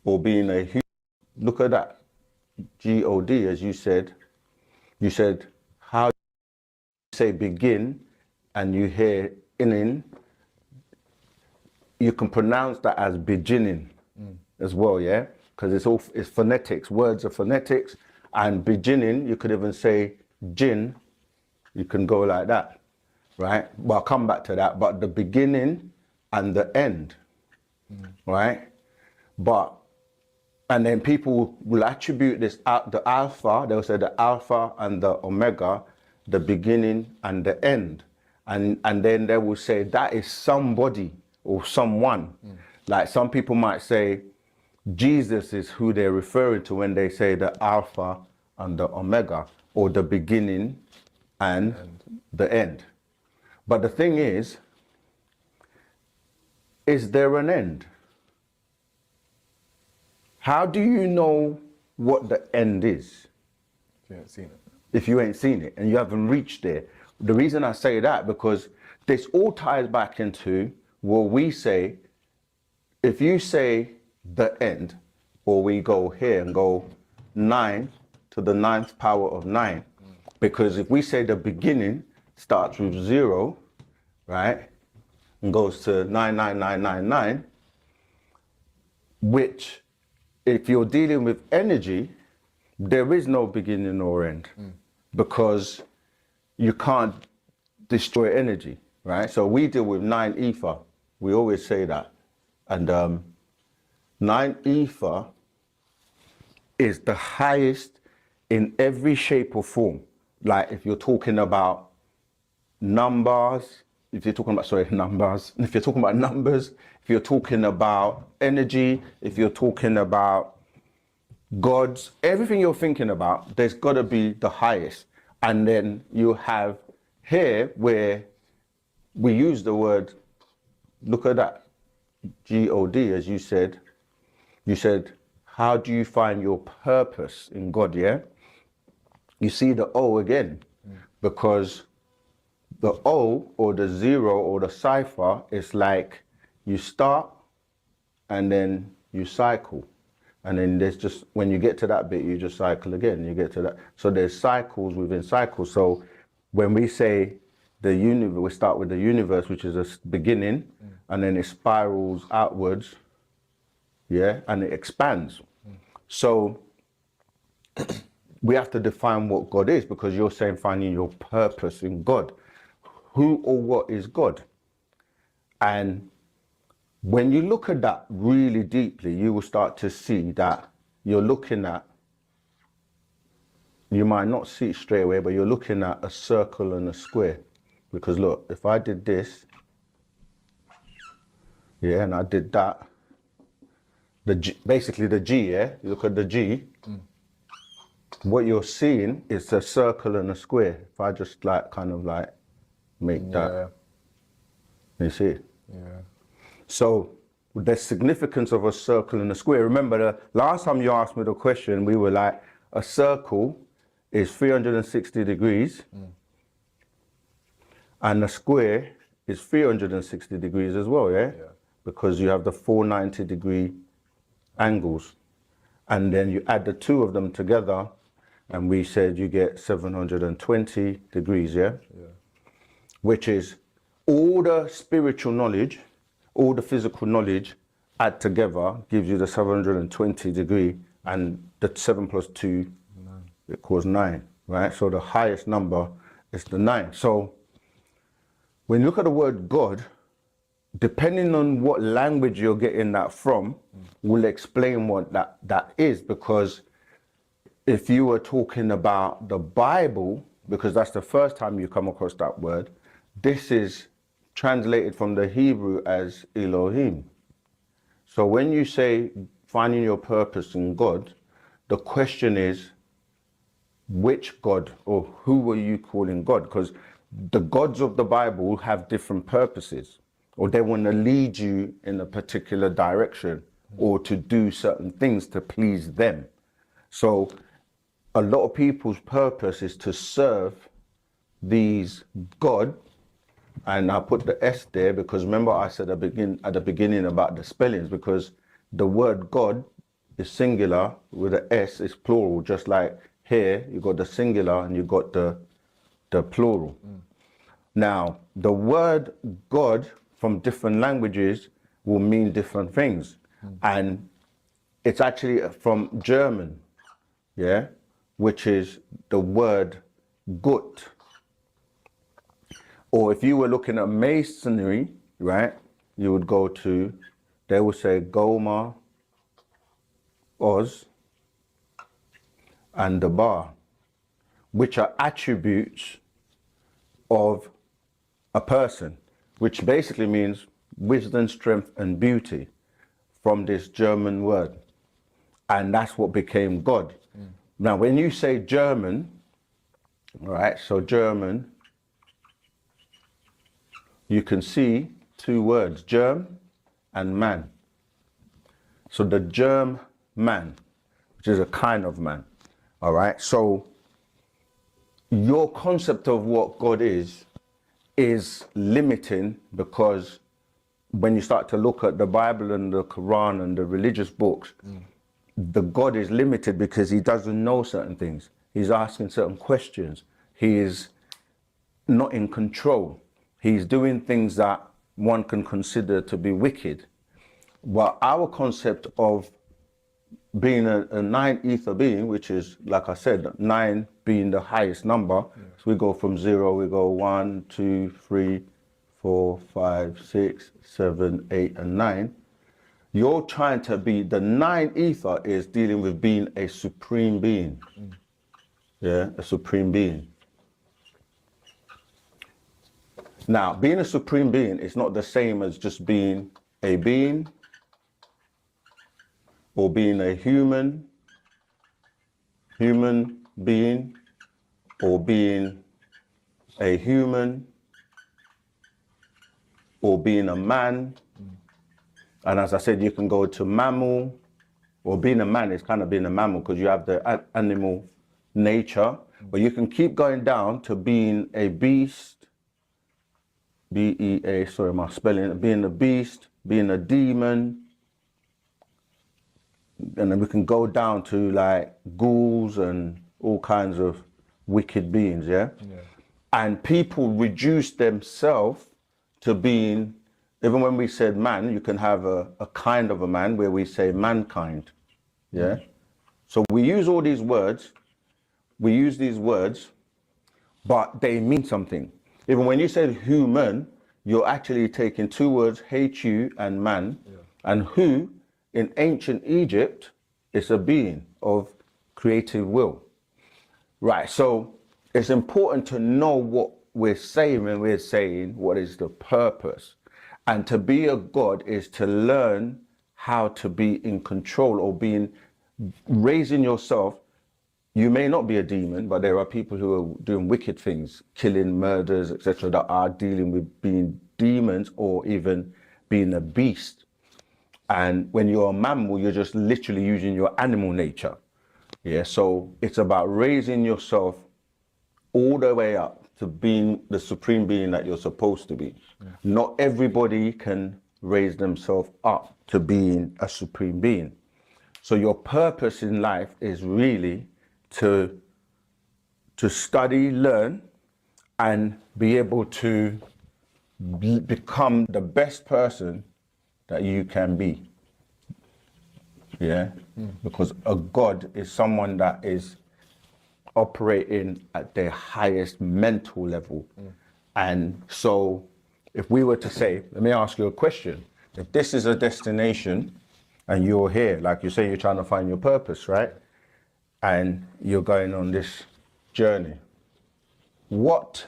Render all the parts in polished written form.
or being a human. Look at that. God, as you said. You said, how you say begin and you hear in, you can pronounce that as beginning as well, yeah? Because it's phonetics. Words are phonetics. And beginning, you could even say jinn. You can go like that, right? Well, I'll come back to that. But the beginning and the end, right? And then people will attribute this, the alpha, they'll say the alpha and the omega, the beginning and the end. And then they will say that is somebody or someone. Like some people might say Jesus is who they're referring to when they say the alpha and the omega, or the beginning and the end. But the thing is there an end? How do you know what the end is? If you haven't seen it. If you ain't seen it and you haven't reached there. The reason I say that, because this all ties back into what we say. If you say the end, or we go here and go 9 to the 9th power of 9, because if we say the beginning starts with 0, right, and goes to 99999, which if you're dealing with energy, there is no beginning or end, because you can't destroy energy, right? So we deal with 9 ether. We always say that. And 9 ether is the highest in every shape or form. Like if you're talking about numbers, if you're talking about numbers, if you're talking about energy, if you're talking about gods, everything you're thinking about, there's got to be the highest. And then you have here where we use the word, look at that, God, as you said. You said, how do you find your purpose in God, yeah? You see the O again, because the O or the 0 or the cipher is like you start and then you cycle. And then there's just, when you get to that bit, you just cycle again, you get to that. So there's cycles within cycles. So when we say the universe, we start with the universe, which is a beginning, and then it spirals outwards, yeah, and it expands. So we have to define what God is, because you're saying finding your purpose in God. Who or what is God? And when you look at that really deeply, you will start to see that you're looking at, you might not see it straight away, but you're looking at a circle and a square. Because look, if I did this, yeah, and I did that, the G, basically the G, yeah, you look at the G, what you're seeing is a circle and a square. If I just like, kind of like make that, you see it? Yeah. So the significance of a circle and a square. Remember, the last time you asked me the question, we were like, a circle is 360 degrees, and a square is 360 degrees as well, yeah? Because you have the 490-degree angles. And then you add the two of them together, and we said you get 720 degrees, yeah? Which is all the spiritual knowledge, all the physical knowledge add together gives you the 720 degree, and the 7 plus 2 equals 9, right? So the highest number is the 9. So when you look at the word God, depending on what language you're getting that from, will explain what that is. Because if you were talking about the Bible, because that's the first time you come across that word, this is translated from the Hebrew as Elohim. So when you say finding your purpose in God, the question is, which God, or who are you calling God? Because the gods of the Bible have different purposes, or they want to lead you in a particular direction, or to do certain things to please them. So a lot of people's purpose is to serve these God, and I put the S there because remember I said at the beginning about the spellings, because the word God is singular, with the S is plural, just like here you got the singular and you got the plural. Now, the word God from different languages will mean different things. And it's actually from German, yeah, which is the word Gut. Or if you were looking at masonry, right, you would go to, they would say Goma, Oz, and the Bar, which are attributes of a person, which basically means wisdom, strength, and beauty from this German word. And that's what became God. Now, when you say German, all right, so German, you can see two words, germ and man. So the germ man, which is a kind of man, all right? So your concept of what God is limiting, because when you start to look at the Bible and the Quran and the religious books, the God is limited because he doesn't know certain things. He's asking certain questions. He is not in control. He's doing things that one can consider to be wicked. But our concept of being a nine ether being, which is, like I said, 9 being the highest number. So we go from 0, we go 1, 2, 3, 4, 5, 6, 7, 8, and 9. You're trying to be, the 9 ether is dealing with being a supreme being. Yeah, a supreme being. Now, being a supreme being is not the same as just being a being, or being a human being, or being a human, or being a man. And as I said, you can go to mammal, or being a man is kind of being a mammal because you have the animal nature, but you can keep going down to being a beast, B-E-A, sorry, my spelling, being a beast, being a demon, and then we can go down to like ghouls and all kinds of wicked beings, yeah? And people reduce themselves to being, even when we said man, you can have a kind of a man where we say mankind, yeah? So we use all these words, but they mean something. Even when you say human, you're actually taking two words, H-U and man, and who in ancient Egypt is a being of creative will. Right, so it's important to know what we're saying when we're saying what is the purpose. And to be a God is to learn how to be in control, or raising yourself. You may not be a demon, but there are people who are doing wicked things, killing, murders, etc., that are dealing with being demons or even being a beast. And when you're a mammal, you're just literally using your animal nature. Yeah, so it's about raising yourself all the way up to being the supreme being that you're supposed to be. Not everybody can raise themselves up to being a supreme being. So your purpose in life is really to study, learn, and be able to become the best person that you can be. Yeah? Because a God is someone that is operating at their highest mental level. And so if we were to say, let me ask you a question. If this is a destination and you're here, like you say, you're trying to find your purpose, right? And you're going on this journey, what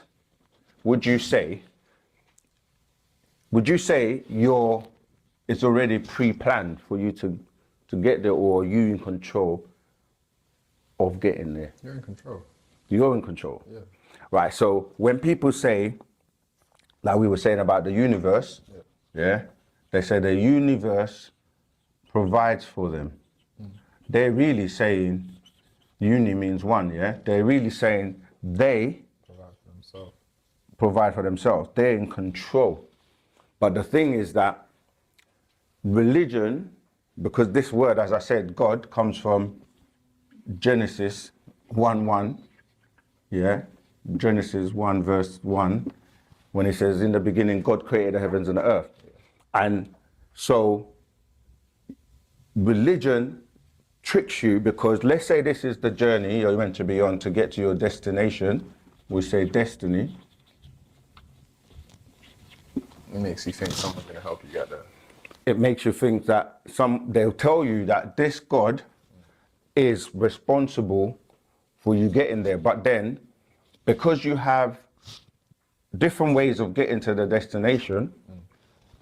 would you say? Would you say it's already pre-planned for you to get there, or are you in control of getting there? You're in control. You're in control. Yeah. Right, so when people say, like we were saying about the universe, yeah, they say the universe provides for them. They're really saying, uni means one, yeah? They're really saying they provide for themselves. They're in control. But the thing is that religion because this word, as I said, God, comes from Genesis 1:1, yeah? Genesis 1 verse 1, when it says, in the beginning, God created the heavens and the earth. And so religion tricks you because let's say this is the journey you're meant to be on to get to your destination. We say destiny. It makes you think someone's going to help you get there. It makes you think that they'll tell you that this God is responsible for you getting there. But then, because you have different ways of getting to the destination,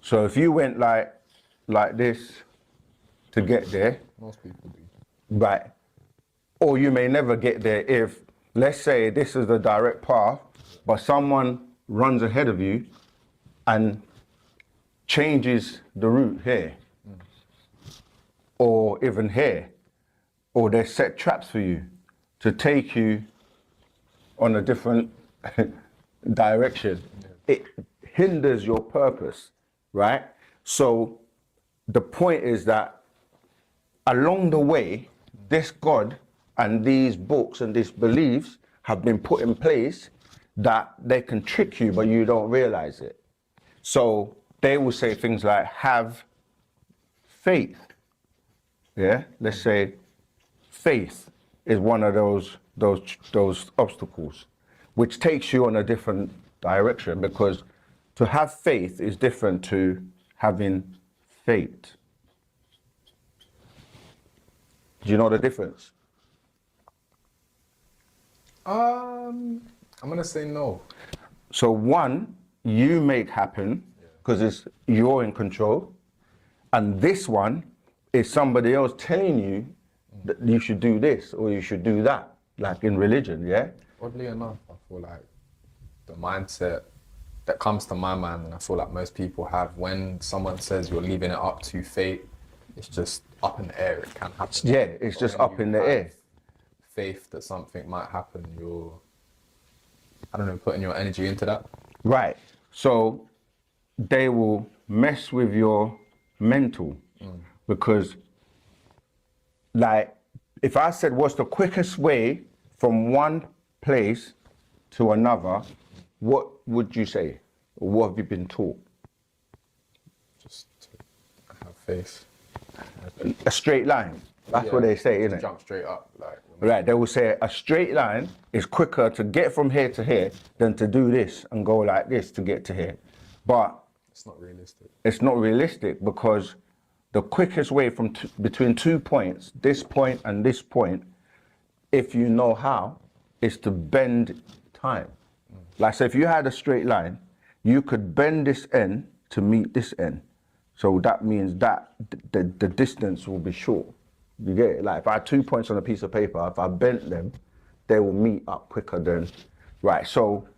so if you went like this to get there, Most people do. right, or you may never get there if, let's say this is the direct path, but someone runs ahead of you and changes the route here, or even here, or they set traps for you to take you on a different direction. It hinders your purpose, right? So the point is that along the way, this God and these books and these beliefs have been put in place that they can trick you, but you don't realize it. So they will say things like, have faith. Yeah, let's say faith is one of those obstacles, which takes you on a different direction, because to have faith is different to having fate. Do you know the difference? I'm gonna say no. So one, you make happen because it's you're in control, and this one is somebody else telling you that you should do this or you should do that, like in religion, yeah? Oddly enough, I feel like the mindset that comes to my mind, and I feel like most people have, when someone says you're leaving it up to fate, it's just up in the air. It can happen. Yeah, it's just up in the air. Faith that something might happen, you're, I don't know, putting your energy into that. Right. So they will mess with your mental because, like, if I said what's the quickest way from one place to another, what would you say? What have you been taught? Just to have faith. A straight line. That's what they say, isn't it? Jump straight up, like. Right, they will say a straight line is quicker to get from here to here than to do this and go like this to get to here. But it's not realistic. It's not realistic because the quickest way from between 2 points, this point and this point, if you know how, is to bend time. Like, so if you had a straight line, you could bend this end to meet this end. So that means that the distance will be short. You get it? Like if I had 2 points on a piece of paper, if I bent them, they will meet up quicker than, right? So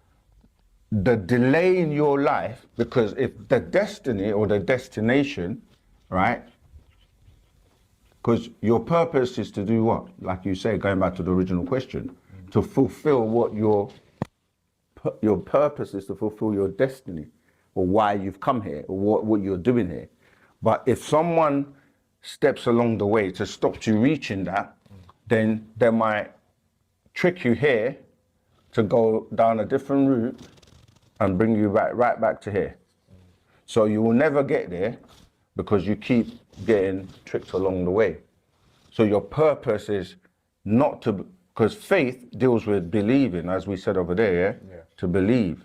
the delay in your life, because if the destiny or the destination, right? Because your purpose is to do what? Like you say, going back to the original question, to fulfill what your purpose is, to fulfill your destiny, or why you've come here, or what you're doing here. But if someone steps along the way to stop you reaching that, then they might trick you here to go down a different route and bring you right back to here. So you will never get there because you keep getting tricked along the way. So your purpose is not to, because faith deals with believing, as we said over there, yeah? To believe.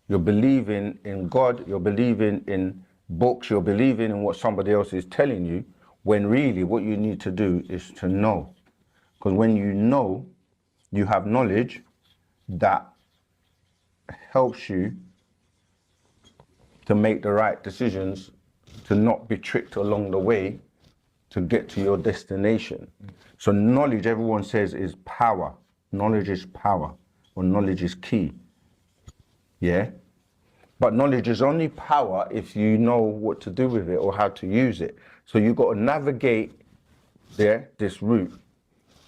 You're believing in God, you're believing in books, you're believing in what somebody else is telling you, when really what you need to do is to know. Because when you know, you have knowledge that helps you to make the right decisions, to not be tricked along the way to get to your destination. So knowledge, everyone says, is power. Knowledge is power, or knowledge is key. Yeah? But knowledge is only power if you know what to do with it or how to use it. So you've got to navigate this route.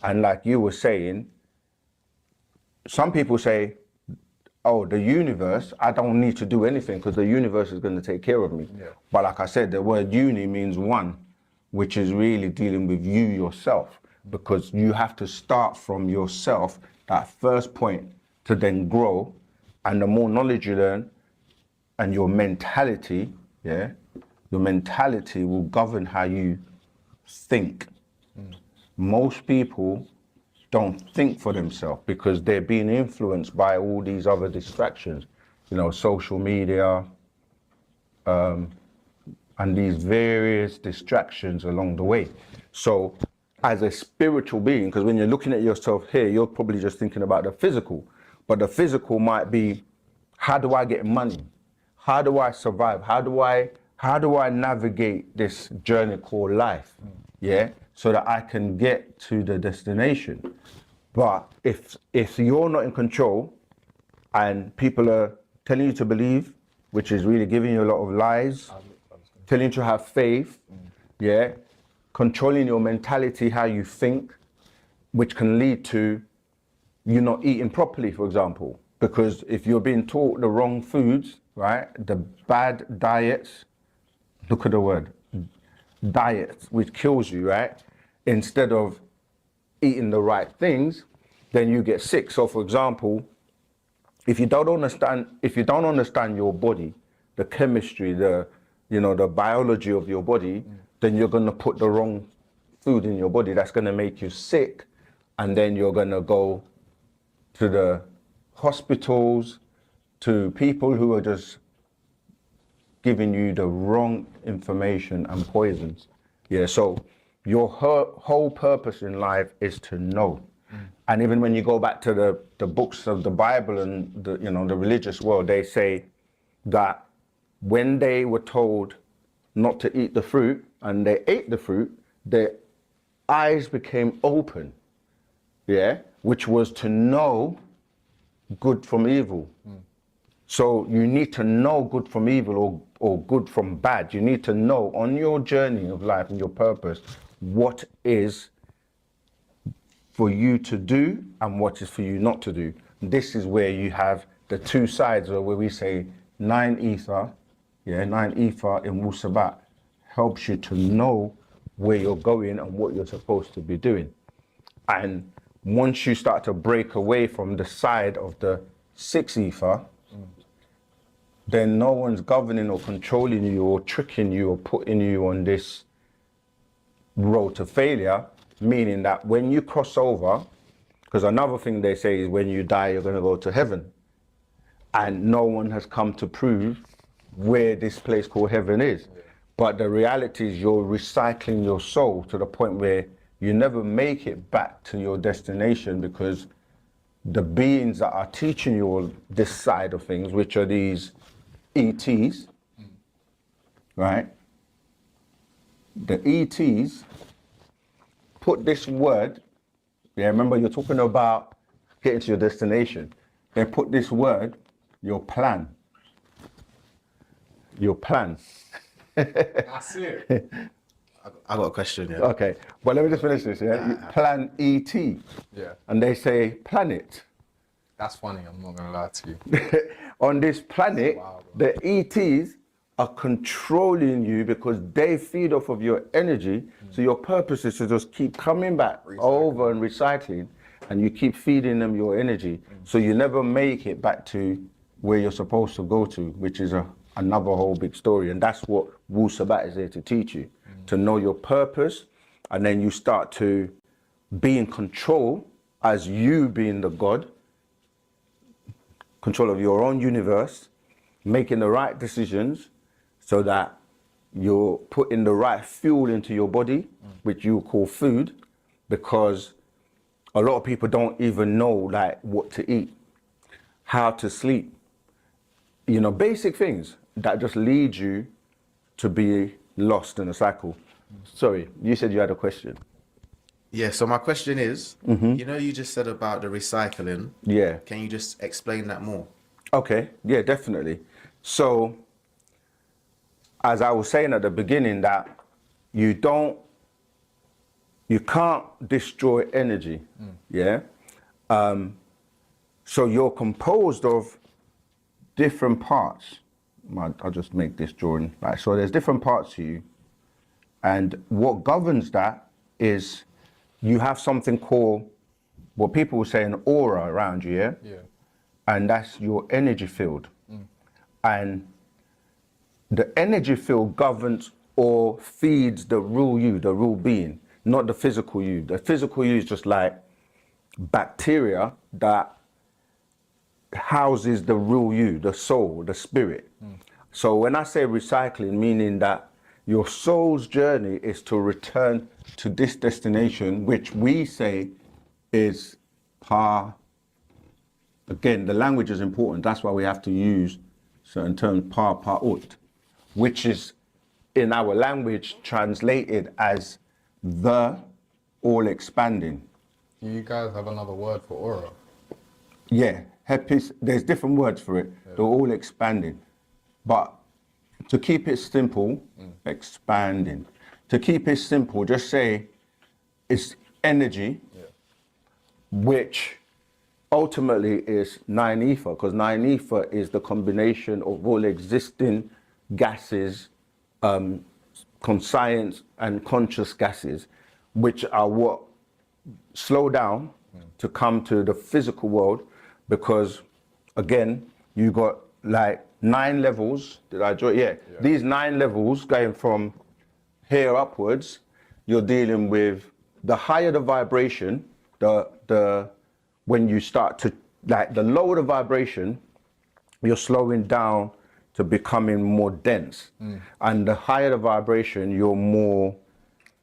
And like you were saying, some people say, oh, the universe, I don't need to do anything because the universe is going to take care of me. Yeah. But like I said, the word uni means one. which is really dealing with you yourself, because you have to start from yourself, that first point, to then grow. And the more knowledge you learn, and your mentality, your mentality will govern how you think. Most people don't think for themselves because they're being influenced by all these other distractions, social media, and these various distractions along the way. So as a spiritual being, because when you're looking at yourself here, you're probably just thinking about the physical, but the physical might be, how do I get money? How do I survive? How do I navigate this journey called life? So that I can get to the destination. But if you're not in control and people are telling you to believe, which is really giving you a lot of lies, telling you to have faith, controlling your mentality, how you think, which can lead to you not eating properly, for example. Because if you're being taught the wrong foods, right, the bad diets, look at the word, diets, which kills you, right, instead of eating the right things, then you get sick. So for example, if you don't understand your body, the chemistry, the biology of your body, then you're going to put the wrong food in your body that's going to make you sick, and then you're going to go to the hospitals, to people who are just giving you the wrong information and poisons. So your whole purpose in life is to know. And even when you go back to the books of the Bible and the religious world, they say that when they were told not to eat the fruit and they ate the fruit, their eyes became open, which was to know good from evil. So you need to know good from evil or good from bad. You need to know on your journey of life and your purpose what is for you to do and what is for you not to do. This is where you have the two sides where we say 9 ether, 9 ether in Wu Sabat helps you to know where you're going and what you're supposed to be doing. And once you start to break away from the side of the 6 ether, then no one's governing or controlling you or tricking you or putting you on this road to failure, meaning that when you cross over, because another thing they say is when you die, you're going to go to heaven. And no one has come to prove where this place called heaven is. But the reality is you're recycling your soul to the point where you never make it back to your destination, because the beings that are teaching you all this side of things, which are these ETs, right? The ETs put this word, remember you're talking about getting to your destination. They put this word, your plan. Your plan. That's it. I got a question, Okay, but let me just finish this, You plan ET. And they say planet. That's funny, I'm not going to lie to you. On this planet, the ETs are controlling you because they feed off of your energy. So your purpose is to just keep coming back over and recycling, and you keep feeding them your energy. So you never make it back to where you're supposed to go to, which is another whole big story. And that's what Wu Sabat is there to teach you, to know your purpose. And then you start to be in control as you being the God, control of your own universe, making the right decisions so that you're putting the right fuel into your body, which you call food, because a lot of people don't even know like what to eat, how to sleep, basic things that just lead you to be lost in a cycle. Sorry, you said you had a question. Yeah, so my question is, you just said about the recycling. Yeah. Can you just explain that more? Okay, yeah, definitely. So, as I was saying at the beginning, that you can't destroy energy, so you're composed of different parts. I'll just make this drawing. So there's different parts to you, And what governs that is you have something called, what people will say, an aura around you, yeah? Yeah. And that's your energy field. And the energy field governs or feeds the real you, the real being, not the physical you. The physical you is just like bacteria that houses the real you, the soul, the spirit. So when I say recycling, meaning that your soul's journey is to return to this destination, which we say is again, the language is important. That's why we have to use certain terms, pa'ut, which is in our language translated as the all expanding. Do you guys have another word for aura? Yeah, hepis, there's different words for it. They're all expanding. But to keep it simple, expanding. To keep it simple, just say it's energy, which ultimately is 9 ether, because 9 ether is the combination of all existing gases, conscience and conscious gases, which are what slow down to come to the physical world, because again, you got like 9 levels. Did I draw? Yeah. These 9 levels going from here upwards, you're dealing with the higher the vibration, when you start to, like, the lower the vibration, you're slowing down to becoming more dense. And the higher the vibration, you're more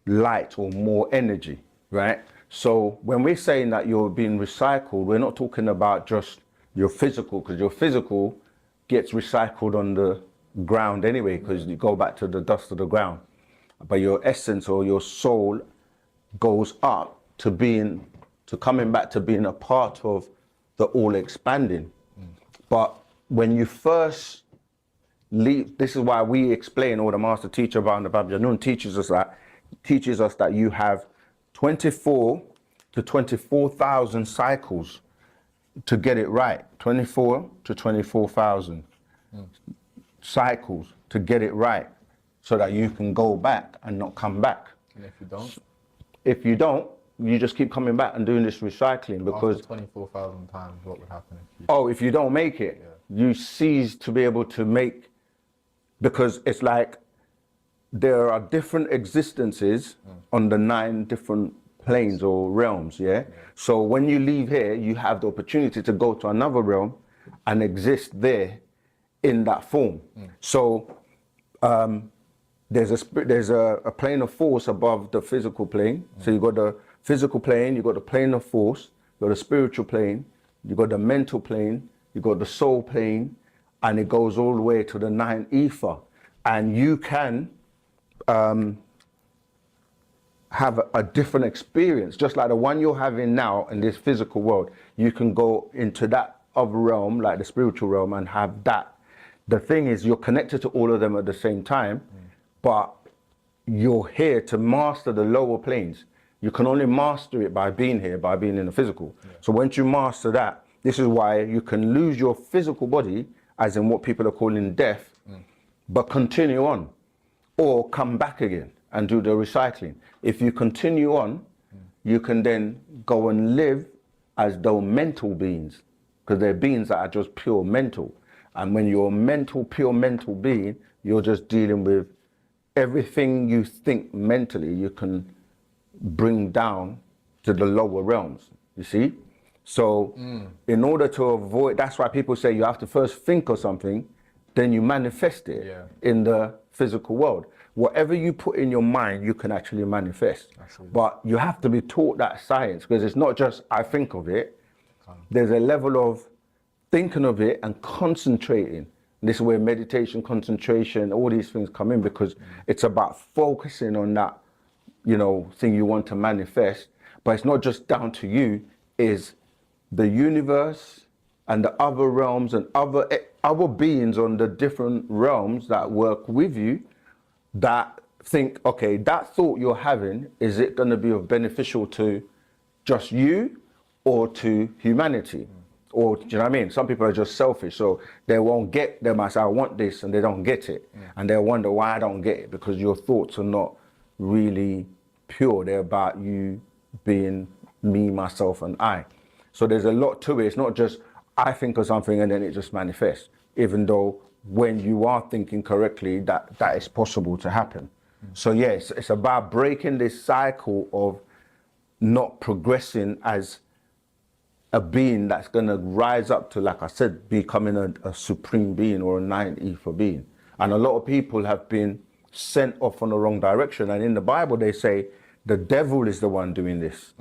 light or more energy, right? So when we're saying that you're being recycled, we're not talking about just your physical, because your physical gets recycled on the ground anyway, because you go back to the dust of the ground. But your essence or your soul goes up to coming back to being a part of the all expanding. But when you first leave, this is why we explain, or the master teacher around the Bab Yanun teaches us that you have 24 to 24,000 cycles to get it right. 24 to 24,000 cycles to get it right, so that you can go back and not come back. And if you don't? If you don't, you just keep coming back and doing this recycling, because After 24,000 times, what would happen if you... if you don't make it, you cease to be able to make, because it's like there are different existences on the 9 different planes or realms, yeah? So when you leave here, you have the opportunity to go to another realm and exist there in that form. So there's a plane of force above the physical plane. So you got the physical plane, you got the plane of force, you got the spiritual plane, you got the mental plane, you got the soul plane, and it goes all the way to the 9 ether. And you can have a different experience, just like the one you're having now in this physical world. You can go into that other realm, like the spiritual realm, and have that. The thing is, you're connected to all of them at the same time, but you're here to master the lower planes. You can only master it by being here, by being in the physical. So once you master that, this is why you can lose your physical body, as in what people are calling death, but continue on, or come back again and do the recycling. If you continue on, you can then go and live as though mental beings, because they're beings that are just pure mental. And when you're a pure mental being, you're just dealing with everything you think mentally, you can bring down to the lower realms, you see? So in order to avoid, that's why people say you have to first think of something, then you manifest it in the physical world. Whatever you put in your mind, you can actually manifest. But you have to be taught that science, because it's not just I think of it. There's a level of thinking of it and concentrating. This is where meditation, concentration, all these things come in, because it's about focusing on that, thing you want to manifest. But it's not just down to you, is the universe and the other realms and other beings on the different realms that work with you, that think, okay, that thought you're having, is it going to be beneficial to just you or to humanity? Or, do you know what I mean? Some people are just selfish, so they won't they might say, I want this, and they don't get it. And they'll wonder why I don't get it, because your thoughts are not really pure. They're about you being me, myself, and I. So there's a lot to it. It's not just I think of something and then it just manifests, even though when you are thinking correctly, that is possible to happen. So yes, it's about breaking this cycle of not progressing as a being that's going to rise up to, like I said, becoming a supreme being or a ninth ether being. And a lot of people have been sent off on the wrong direction. And in the Bible, they say the devil is the one doing this.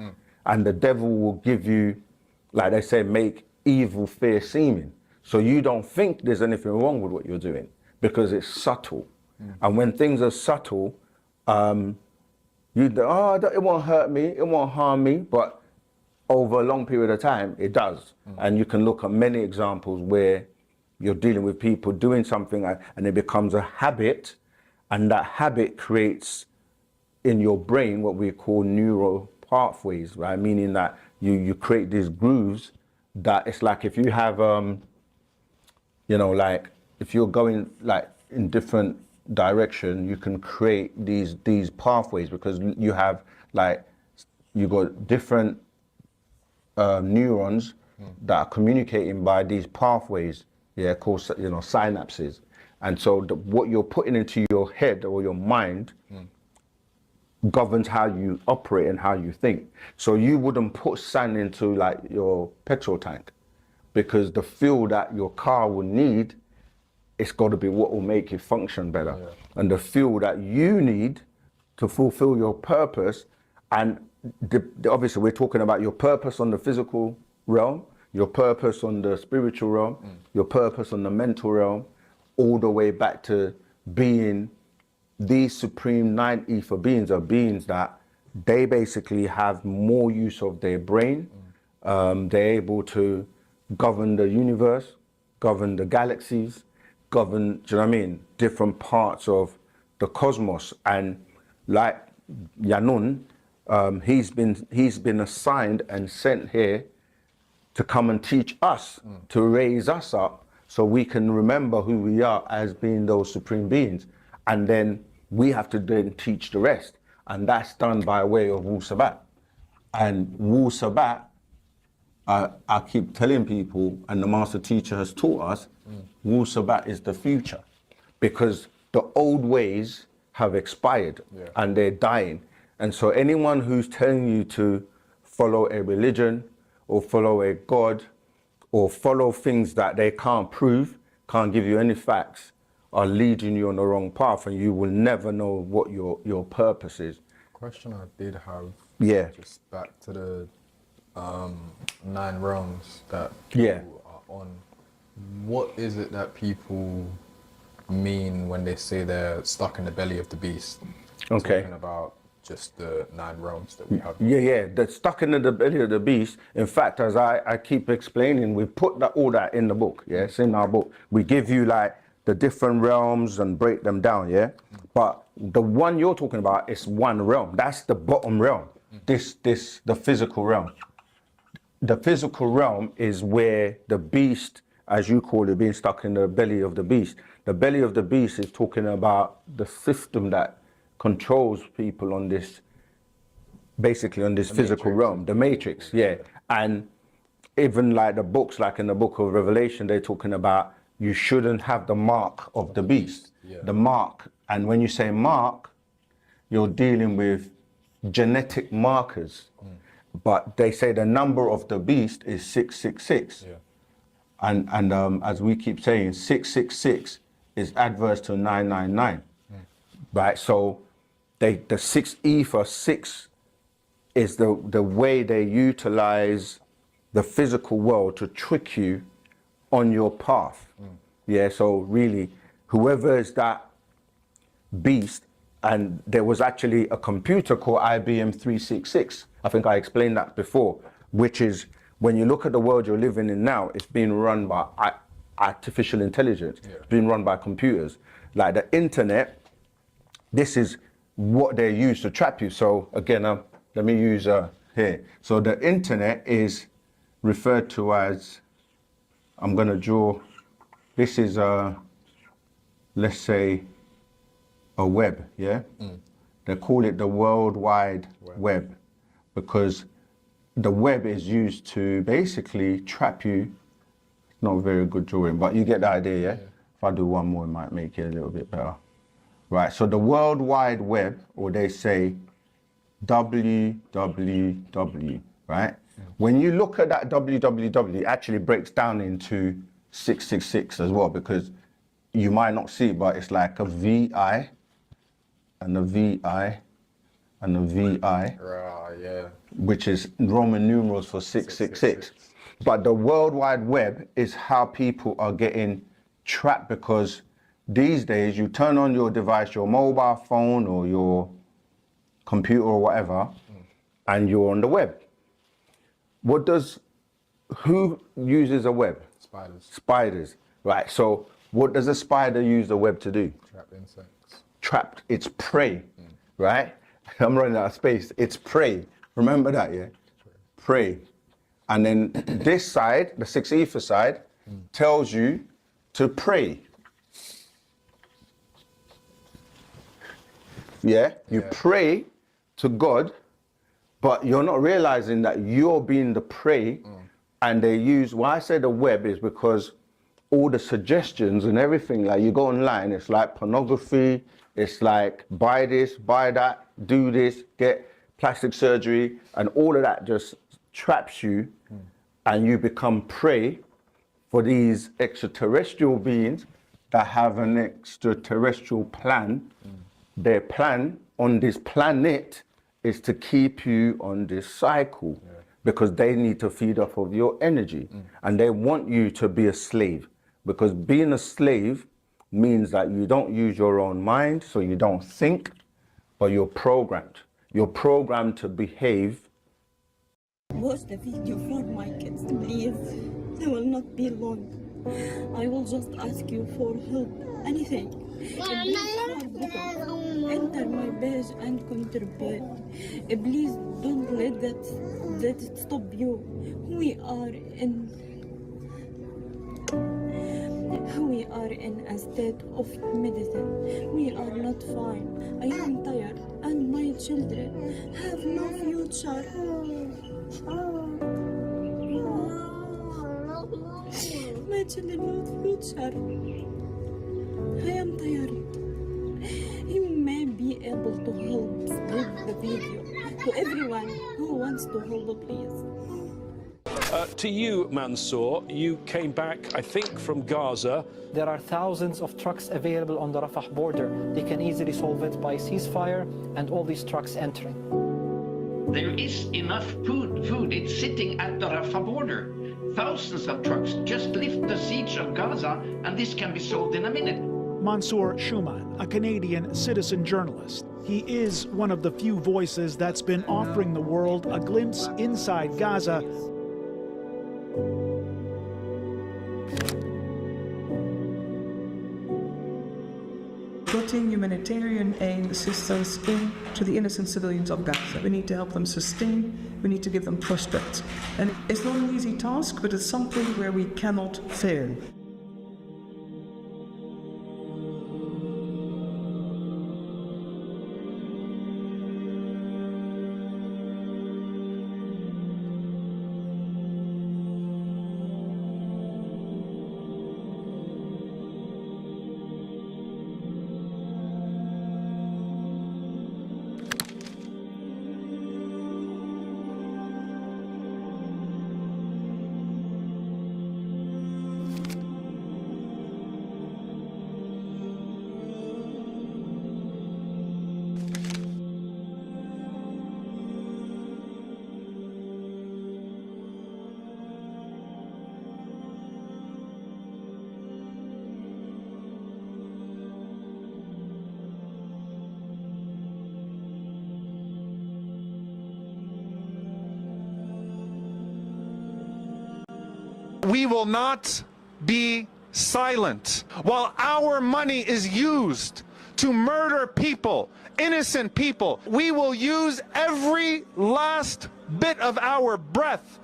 And the devil will give you, like they say, make evil fair seeming. So you don't think there's anything wrong with what you're doing because it's subtle. And when things are subtle, it won't hurt me, it won't harm me, but over a long period of time, it does. And you can look at many examples where you're dealing with people doing something and it becomes a habit, and that habit creates in your brain what we call neural pathways, right? Meaning that you create these grooves that it's like if you have, like if you're going like in different direction, you can create these pathways because you have like, you got different neurons that are communicating by these pathways, called synapses. And so what you're putting into your head or your mind governs how you operate and how you think. So you wouldn't put sand into like your petrol tank because the fuel that your car will need, it's got to be what will make it function better. And the fuel that you need to fulfill your purpose, and obviously we're talking about your purpose on the physical realm, your purpose on the spiritual realm, your purpose on the mental realm, all the way back to being these supreme ninth ether beings are beings that they basically have more use of their brain. They're able to govern the universe, govern the galaxies, govern, do you know what I mean, different parts of the cosmos. And like Yanun, he's been assigned and sent here to come and teach us, to raise us up so we can remember who we are as being those supreme beings. And then we have to then teach the rest. And that's done by way of Wu Sabat. And Wu Sabat, I keep telling people, and the master teacher has taught us, Wu Sabat is the future. Because the old ways have expired and they're dying. And so anyone who's telling you to follow a religion or follow a God or follow things that they can't prove, can't give you any facts, are leading you on the wrong path, and you will never know what your purpose is. Question I did have, just back to the 9 realms that people are on. What is it that people mean when they say they're stuck in the belly of the beast? Okay. Talking about just the 9 realms that we have. They're stuck in the belly of the beast. In fact, as I keep explaining, we put all that in the book. It's in our book. We give you like the different realms and break them down. But the one you're talking about is one realm. That's the bottom realm. The physical realm. The physical realm is where the beast, as you call it, being stuck in the belly of the beast. The belly of the beast is talking about the system that controls people on this, basically on this physical realm, the matrix, And even like the books, like in the book of Revelation, they're talking about you shouldn't have the mark of the beast. The mark, and when you say mark, you're dealing with genetic markers. But they say the number of the beast is 666. And as we keep saying, 666 is adverse to 999. Right? So the 6 ether, 6 is the way they utilize the physical world to trick you on your path. So really, whoever is that beast, and there was actually a computer called IBM 366. I think I explained that before, which is when you look at the world you're living in now, it's being run by artificial intelligence. It's being run by computers. Like the internet, this is what they use to trap you. So again, let me use here. So the internet is referred to as, I'm going to draw, this is let's say a web, They call it the World Wide Web because the web is used to basically trap you. Not a very good drawing, but you get the idea, yeah? If I do one more, it might make it a little bit better. Right, so the World Wide Web, or they say www, right? When you look at that www, it actually breaks down into 666 as well, because you might not see it, but it's like a VI and a VI and a VI, which is Roman numerals for 666. But the World Wide Web is how people are getting trapped, because these days you turn on your device, your mobile phone or your computer or whatever, and you're on the web. Who uses a web? Spiders. Spiders, right. So what does a spider use the web to do? Trap insects. Trapped, it's prey, right? I'm running out of space. It's prey. Remember that, yeah? Prey. And then this side, the 6 ether side, tells you to pray. Yeah? You pray to God, but you're not realizing that you're being the prey. And they use, why I say the web is because all the suggestions and everything, like you go online, it's like pornography, it's like buy this, buy that, do this, get plastic surgery, and all of that just traps you, and you become prey for these extraterrestrial beings that have an extraterrestrial plan. Their plan on this planet is to keep you on this cycle, because they need to feed off of your energy, and they want you to be a slave, because being a slave means that you don't use your own mind, so you don't think, but you're programmed. You're programmed to behave. Watch the video for my kids, please. They will not be long. I will just ask you for help, anything. Enter my page and contribute. Please don't let it stop you. We are in a state of medicine. We are not fine. I am tired, and my children have no future. My children no future. I am tired. You may be able to help spread the video to everyone who wants to help, please. To you, Mansour, you came back, I think, from Gaza. There are thousands of trucks available on the Rafah border. They can easily solve it by ceasefire and all these trucks entering. There is enough food. It's sitting at the Rafah border. Thousands of trucks. Just lift the siege of Gaza and this can be solved in a minute. Mansour Shuman, a Canadian citizen journalist. He is one of the few voices that's been offering the world a glimpse inside Gaza. Putting humanitarian aid assistance into the innocent civilians of Gaza. We need to help them sustain, we need to give them prospects. And it's not an easy task, but it's something where we cannot fail. We will not be silent while our money is used to murder people, innocent people. We will use every last bit of our breath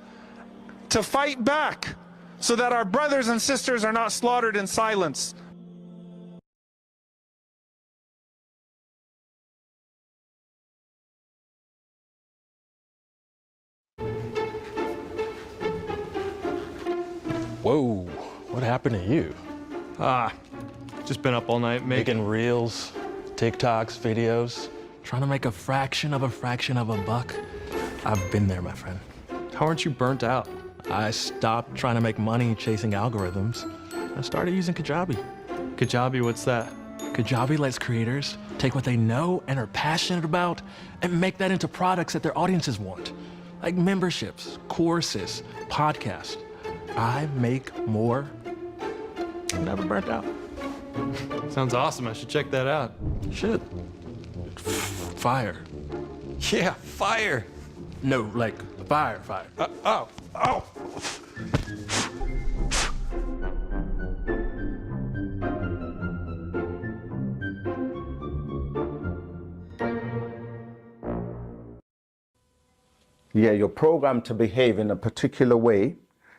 to fight back so that our brothers and sisters are not slaughtered in silence. Whoa, what happened to you? Just been up all night Making reels, TikToks, videos, trying to make a fraction of a buck. I've been there, my friend. How aren't you burnt out? I stopped trying to make money chasing algorithms. I started using Kajabi. Kajabi, what's that? Kajabi lets creators take what they know and are passionate about and make that into products that their audiences want, like memberships, courses, podcasts. I make more. I'm never burnt out. Sounds awesome. I should check that out. Should. Fire. Yeah, fire. No, like fire. Oh. Yeah, you're programmed to behave in a particular way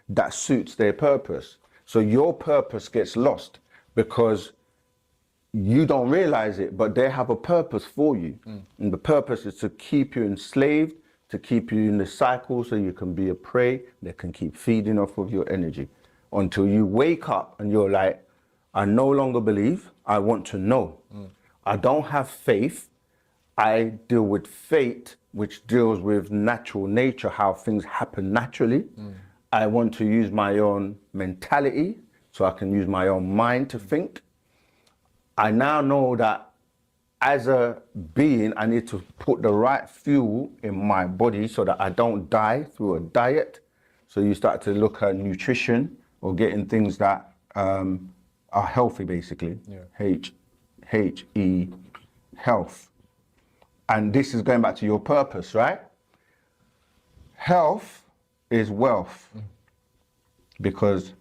that suits their purpose. So your purpose gets lost because you don't realize it, but they have a purpose for you. And the purpose is to keep you enslaved, to keep you in the cycle so you can be a prey that can keep feeding off of your energy until you wake up and you're like, I no longer believe, I want to know. I don't have faith, I deal with fate, which deals with natural nature, how things happen naturally. I want to use my own mentality, so I can use my own mind to think. I now know that as a being, I need to put the right fuel in my body so that I don't die through a diet. So you start to look at nutrition or getting things that are healthy, basically. H-E, health. And this is going back to your purpose, right? Health is wealth. Because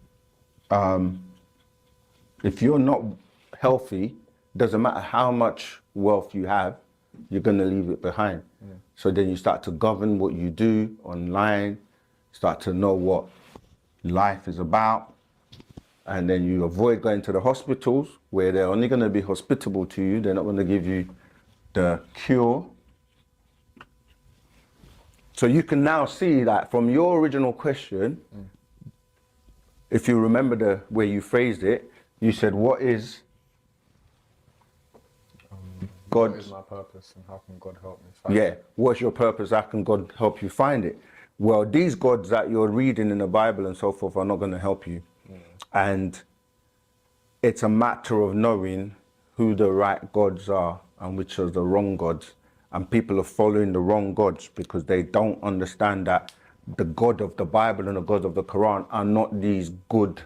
if you're not healthy, doesn't matter how much wealth you have, you're going to leave it behind. So then you start to govern what you do online, start to know what life is about, and then you avoid going to the hospitals where they're only going to be hospitable to you. They're not going to give you the cure. So you can now see that from your original question, if you remember the way you phrased it, you said, what is God's... What is my purpose and how can God help me find it? What's your purpose? How can God help you find it? Well, these gods that you're reading in the Bible and so forth are not going to help you. And it's a matter of knowing who the right gods are and which are the wrong gods. And people are following the wrong gods because they don't understand that the God of the Bible and the God of the Quran are not these good,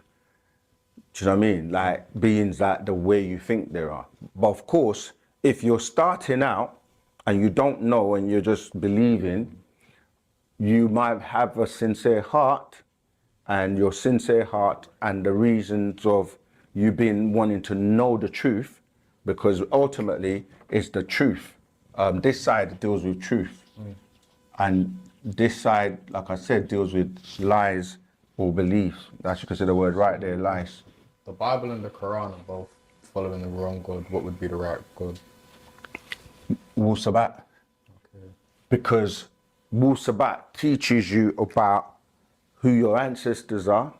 do you know what I mean? Like beings that the way you think they are. But of course, if you're starting out and you don't know and you're just believing, you might have a sincere heart, and your sincere heart and the reasons of you being wanting to know the truth, because ultimately it's the truth. This side deals with truth. And this side, like I said, deals with lies or beliefs. That's, you can say the word right there, lies. The Bible and the Quran are both following the wrong God. What would be the right God? Wu Sabat. Okay. Because Wu Sabat teaches you about who your ancestors are,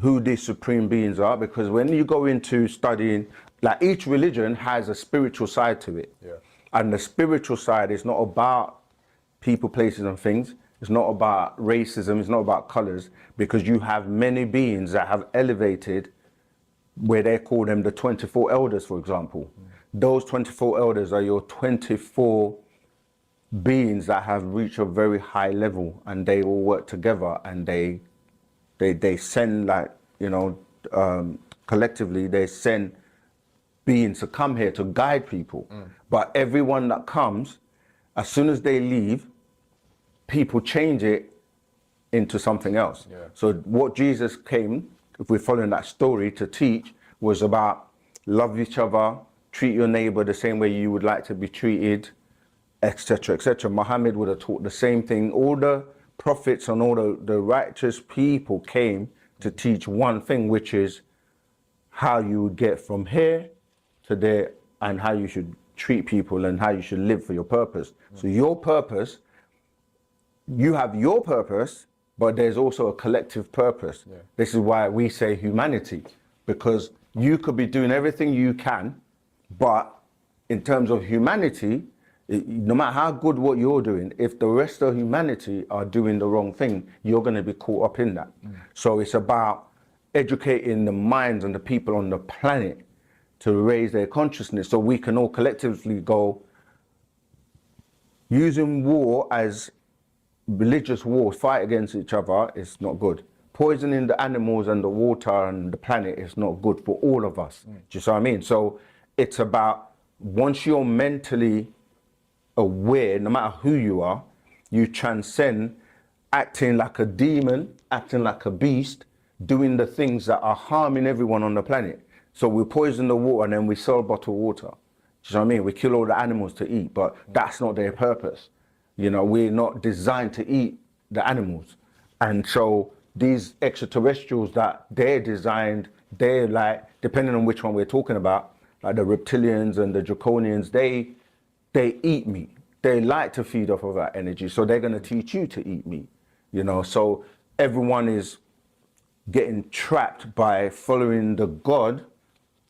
who these supreme beings are, because when you go into studying, like each religion has a spiritual side to it. And the spiritual side is not about people, places and things. It's not about racism, it's not about colors, because you have many beings that have elevated, where they call them the 24 elders, for example. Those 24 elders are your 24 beings that have reached a very high level, and they all work together, and they send, like, you know, collectively they send beings to come here to guide people. But everyone that comes, as soon as they leave, people change it into something else. So what Jesus came, if we're following that story, to teach was about love each other, treat your neighbor the same way you would like to be treated, etc., etc. Muhammad would have taught the same thing. All the prophets and all the righteous people came to teach one thing, which is how you would get from here to there, and how you should treat people and how you should live for your purpose. So your purpose, you have your purpose, but there's also a collective purpose. This is why we say humanity, because you could be doing everything you can, but in terms of humanity, no matter how good what you're doing, if the rest of humanity are doing the wrong thing, you're going to be caught up in that. So it's about educating the minds and the people on the planet to raise their consciousness so we can all collectively go, using war as religious war, fight against each other, is not good. Poisoning the animals and the water and the planet is not good for all of us. Do you see what I mean? So it's about, once you're mentally aware, no matter who you are, you transcend acting like a demon, acting like a beast, doing the things that are harming everyone on the planet. So we poison the water and then we sell bottled water. Do you know what I mean? We kill all the animals to eat, but that's not their purpose. You know, we're not designed to eat the animals. And so these extraterrestrials that they're designed, they're like, depending on which one we're talking about, like the reptilians and the draconians, they eat meat. They like to feed off of that energy. So they're going to teach you to eat meat, you know? So everyone is getting trapped by following the God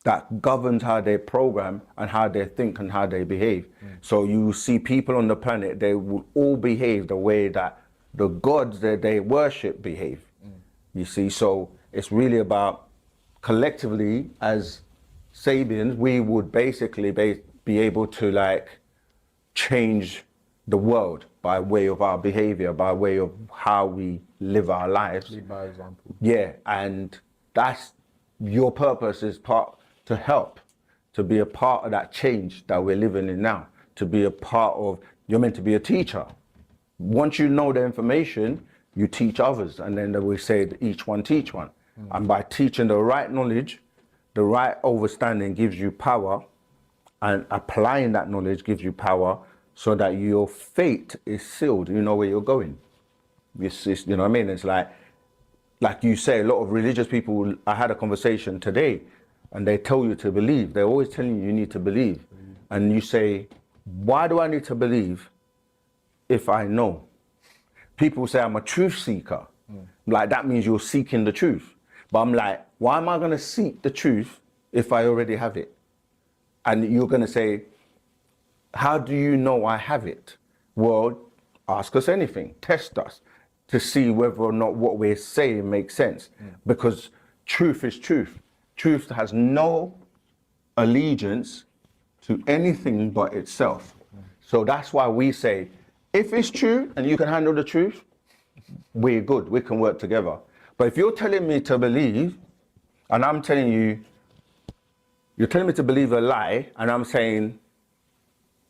that governs how they program and how they think and how they behave. So you see people on the planet, they will all behave the way that the gods that they worship behave. You see, so it's really about collectively as Sabians, we would basically be able to like change the world by way of our behavior, by way of how we live our lives. Lead by example. Yeah, and that's your purpose, is to help, to be a part of that change that we're living in now, to be a part of, you're meant to be a teacher. Once you know the information, you teach others, and then we say each one teach one. And by teaching the right knowledge, the right understanding gives you power, and applying that knowledge gives you power so that your fate is sealed. You know where you're going. You know what I mean? It's like you say, a lot of religious people, I had a conversation today, and they tell you to believe. They're always telling you need to believe. And you say, why do I need to believe if I know? People say I'm a truth seeker. Like, that means you're seeking the truth. But I'm like, why am I going to seek the truth if I already have it? And you're going to say, how do you know I have it? Well, ask us anything, test us to see whether or not what we're saying makes sense. Because truth is truth. Truth has no allegiance to anything but itself. So that's why we say, if it's true and you can handle the truth, we're good, we can work together. But if you're telling me to believe, and I'm telling you, you're telling me to believe a lie, and I'm saying,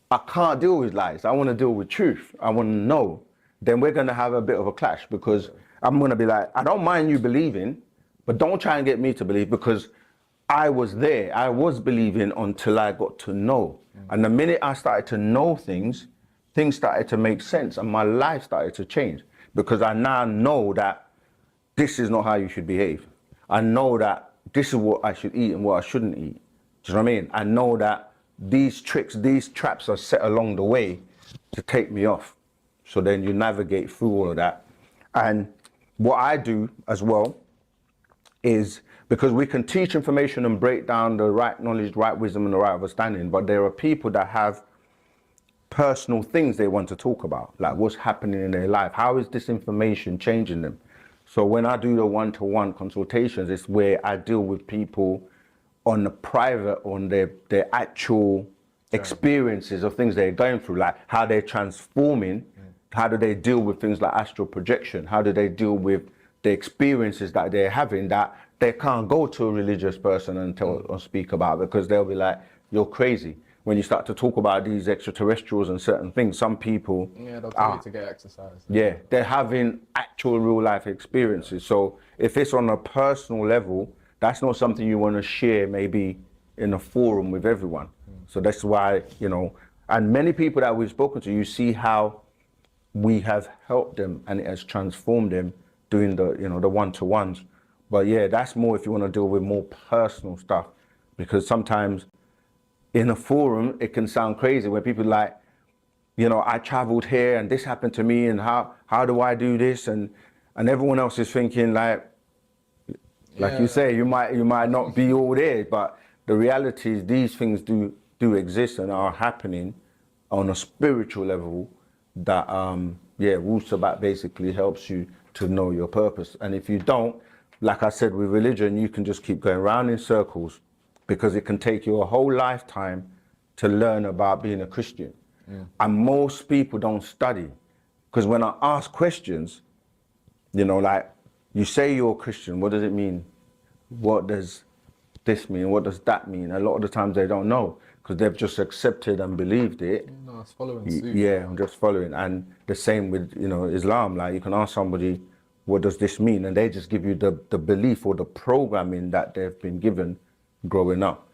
I can't deal with lies, I want to deal with truth, I want to know, then we're going to have a bit of a clash, because I'm going to be like, I don't mind you believing, but don't try and get me to believe, because I was there, I was believing until I got to know. And the minute I started to know things started to make sense, and my life started to change, because I now know that this is not how you should behave. I know that this is what I should eat and what I shouldn't eat. Do you know what I mean? I know that these tricks, these traps are set along the way to take me off. So then you navigate through all of that. And what I do as well is, because we can teach information and break down the right knowledge, right wisdom, and the right understanding, but there are people that have personal things they want to talk about, like what's happening in their life. How is this information changing them? So when I do the one-to-one consultations, it's where I deal with people on the private, on their actual experiences of things they're going through, like how they're transforming, how do they deal with things like astral projection, how do they deal with the experiences that they're having that they can't go to a religious person and tell or speak about, because they'll be like, you're crazy. When you start to talk about these extraterrestrials and certain things, some people they'll tell you to get exercise. Yeah, they're having actual real life experiences. So if it's on a personal level, that's not something you want to share maybe in a forum with everyone. So that's why, you know, and many people that we've spoken to, you see how we have helped them and it has transformed them doing the, you know, the one-to-ones. But yeah, that's more if you want to deal with more personal stuff, because sometimes in a forum, it can sound crazy when people are like, you know, I traveled here and this happened to me, and how do I do this? And and everyone else is thinking like you say, you might not be all there, but the reality is these things do exist and are happening on a spiritual level. That Wu Sabat basically helps you to know your purpose. And if you don't, like I said, with religion, you can just keep going round in circles, because it can take you a whole lifetime to learn about being a Christian. And most people don't study, because when I ask questions, you know, like, you say you're a Christian, what does it mean? What does this mean? What does that mean? A lot of the times they don't know, because they've just accepted and believed it. No, it's following suit. Yeah, I'm just following. And the same with, you know, Islam. Like, you can ask somebody, what does this mean? And they just give you the belief or the programming that they've been given growing up.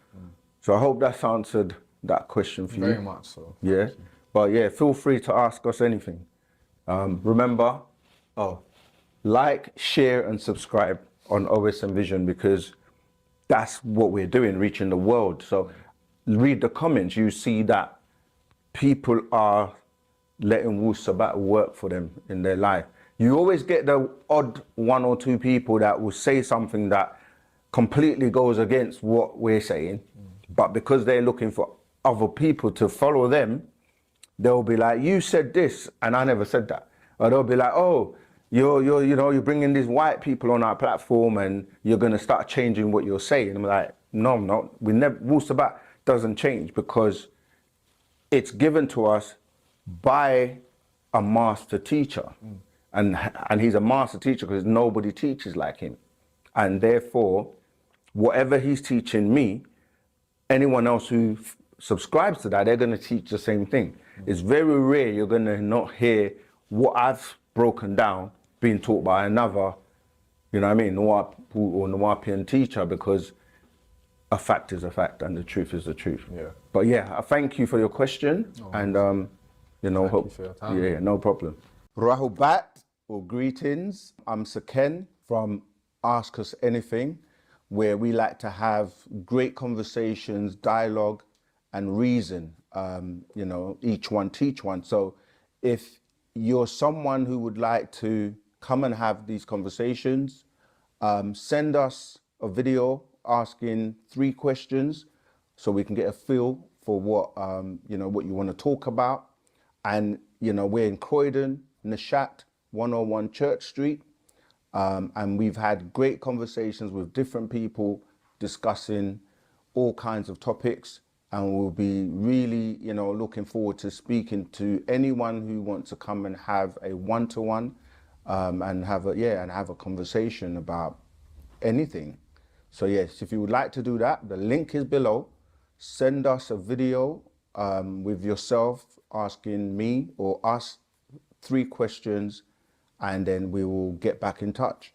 So I hope that's answered that question for you. Very much so. Yeah. But yeah, feel free to ask us anything. Remember, like, share and subscribe on OSM Vision, because that's what we're doing, reaching the world. So read the comments, you see that people are letting Wu Sabat work for them in their life. You always get the odd 1 or 2 people that will say something that completely goes against what we're saying, but because they're looking for other people to follow them, they'll be like, you said this and I never said that. Or they'll be like, oh, you're bringing these white people on our platform and you're going to start changing what you're saying. And I'm like, no, I'm not. Wu Sabat doesn't change, because it's given to us by a master teacher. And he's a master teacher because nobody teaches like him. And therefore, whatever he's teaching me, anyone else who subscribes to that, they're going to teach the same thing. It's very rare you're going to not hear what I've broken down being taught by another, you know what I mean, Nawab or Nawapian teacher, because a fact is a fact and the truth is the truth. Yeah. But yeah, I thank you for your question, and you know, Thank you for your time. yeah, no problem. Rahubat, or greetings. I'm Saken from Ask Us Anything, where we like to have great conversations, dialogue, and reason. You know, each one teach one. So if you're someone who would like to come and have these conversations, send us a video asking 3 questions so we can get a feel for what you know, what you want to talk about. And you know, we're in Croydon, Nishat, 101 Church Street, and we've had great conversations with different people discussing all kinds of topics, and we'll be really, you know, looking forward to speaking to anyone who wants to come and have a one-to-one and have a conversation about anything. So yes, if you would like to do that, the link is below. Send us a video with yourself asking me or us 3 questions, and then we will get back in touch.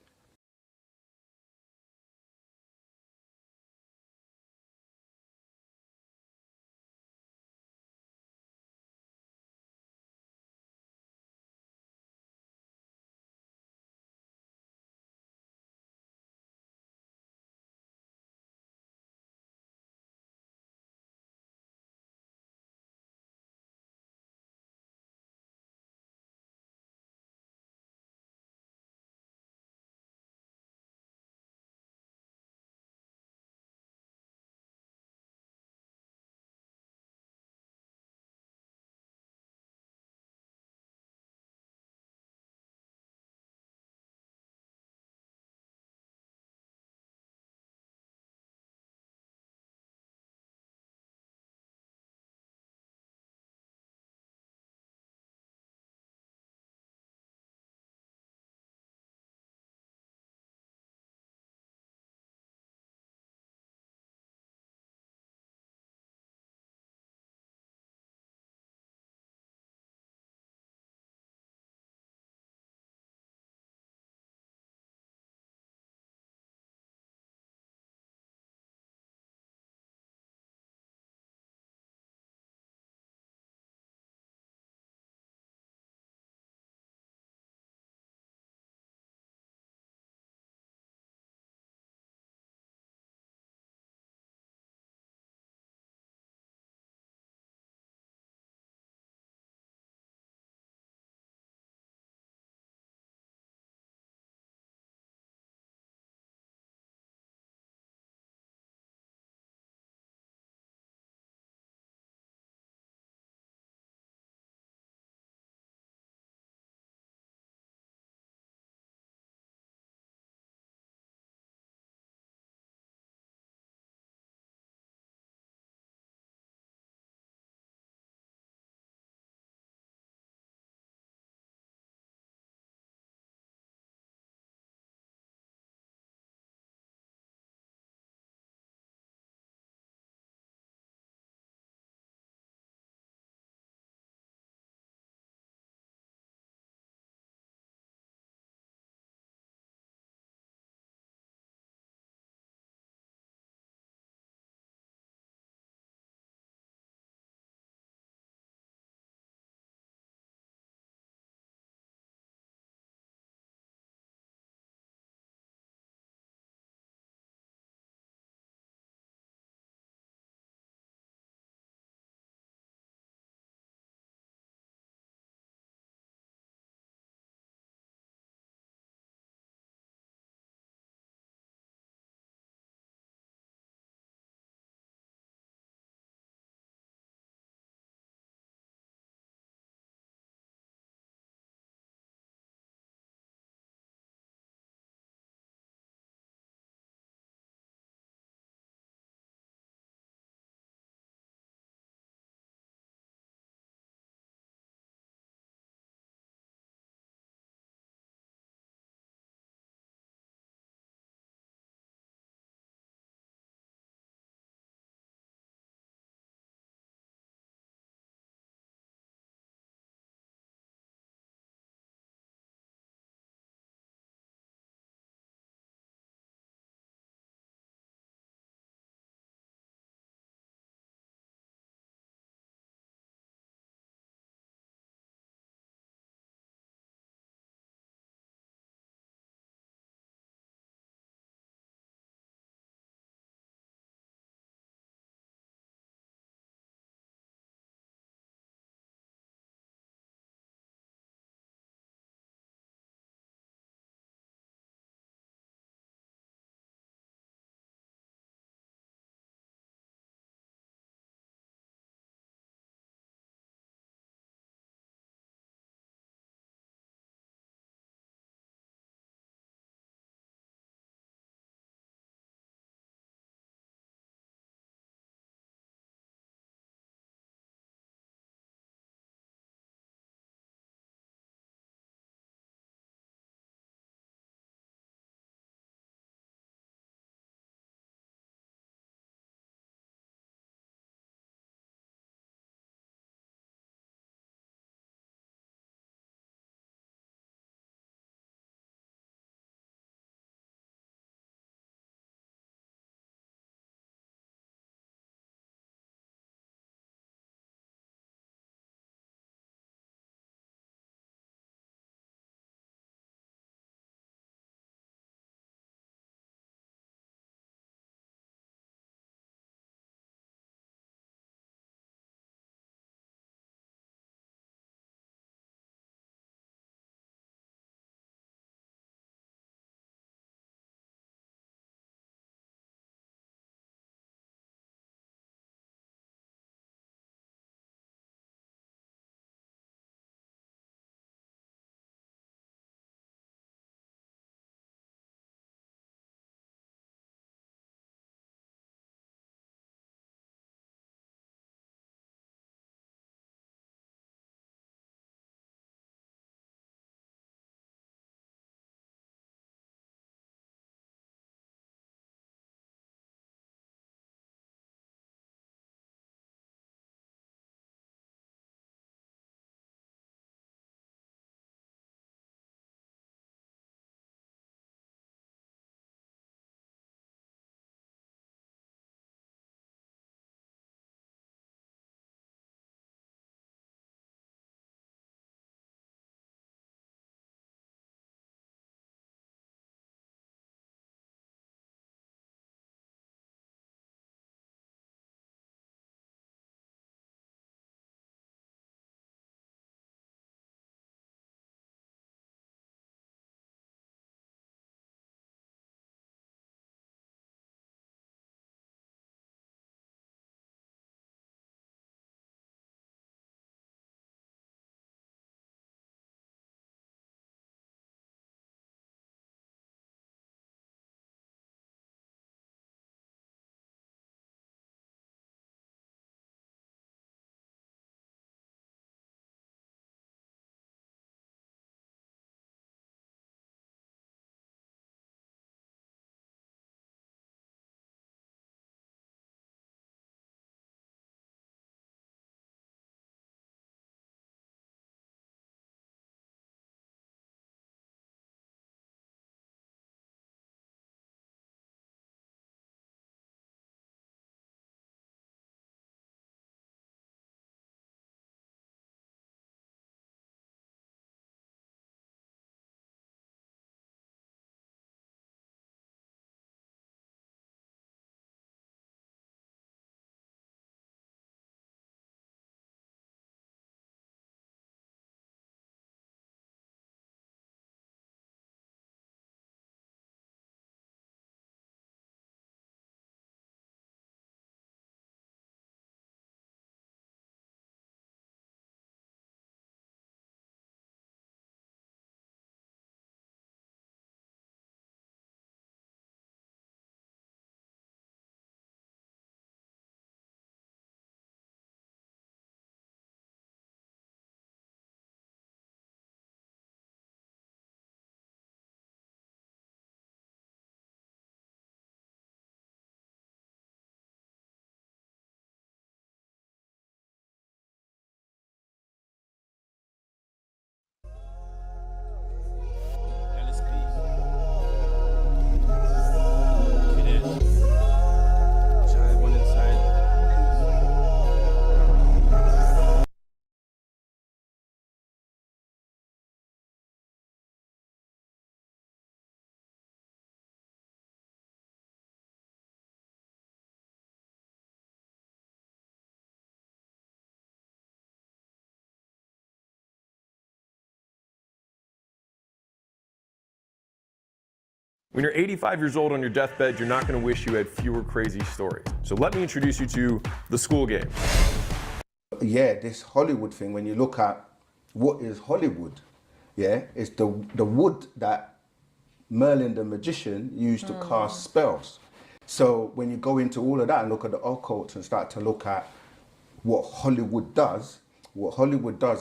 When you're 85 years old on your deathbed, you're not going to wish you had fewer crazy stories. So let me introduce you to The School Game. Yeah, this Hollywood thing, when you look at what is Hollywood, yeah, it's the wood that Merlin the magician used to cast spells. So when you go into all of that and look at the occult and start to look at what Hollywood does